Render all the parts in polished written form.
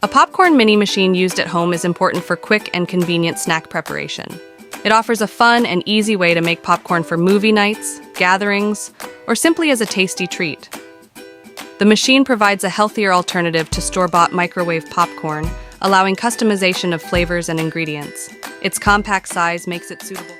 A popcorn mini machine used at home is important for quick and convenient snack preparation. It offers a fun and easy way to make popcorn for movie nights, gatherings, or simply as a tasty treat. The machine provides a healthier alternative to store-bought microwave popcorn, allowing customization of flavors and ingredients. Its compact size makes it suitable.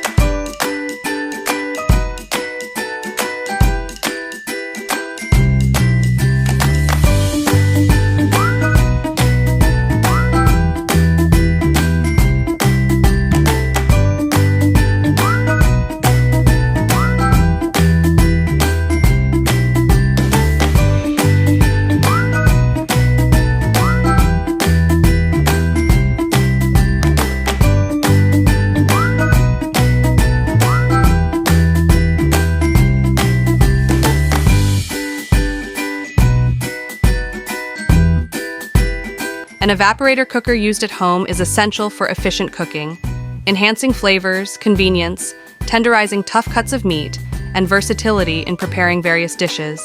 An evaporator cooker used at home is essential for efficient cooking, enhancing flavors, convenience, tenderizing tough cuts of meat, and versatility in preparing various dishes.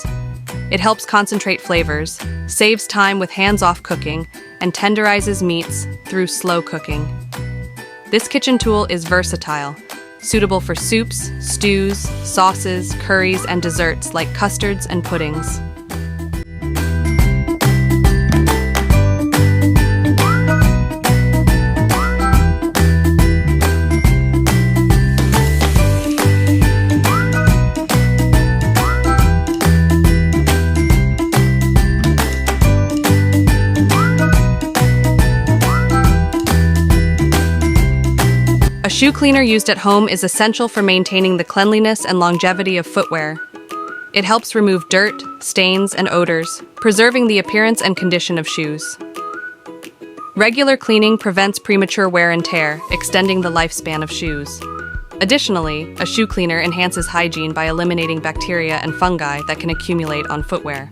It helps concentrate flavors, saves time with hands-off cooking, and tenderizes meats through slow cooking. This kitchen tool is versatile, suitable for soups, stews, sauces, curries, and desserts like custards and puddings. A shoe cleaner used at home is essential for maintaining the cleanliness and longevity of footwear. It helps remove dirt, stains, and odors, preserving the appearance and condition of shoes. Regular cleaning prevents premature wear and tear, extending the lifespan of shoes. Additionally, a shoe cleaner enhances hygiene by eliminating bacteria and fungi that can accumulate on footwear.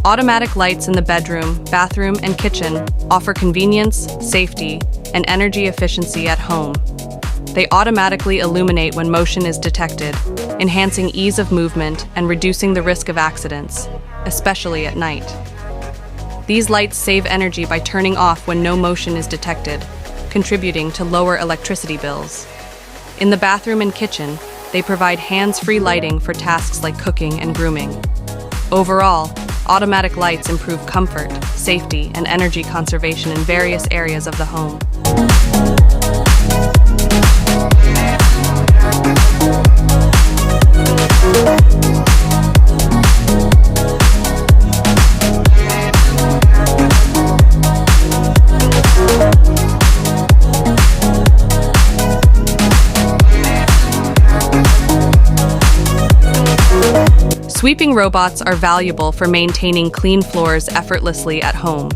Automatic lights in the bedroom, bathroom, and kitchen offer convenience, safety, and energy efficiency at home. They automatically illuminate when motion is detected, enhancing ease of movement and reducing the risk of accidents, especially at night. These lights save energy by turning off when no motion is detected, contributing to lower electricity bills. In the bathroom and kitchen, they provide hands-free lighting for tasks like cooking and grooming. Overall, automatic lights improve comfort, safety, and energy conservation in various areas of the home. Sweeping robots are valuable for maintaining clean floors effortlessly at home.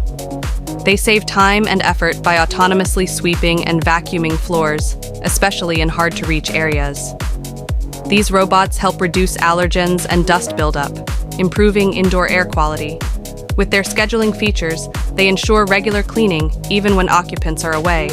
They save time and effort by autonomously sweeping and vacuuming floors, especially in hard-to-reach areas. These robots help reduce allergens and dust buildup, improving indoor air quality. With their scheduling features, they ensure regular cleaning even when occupants are away.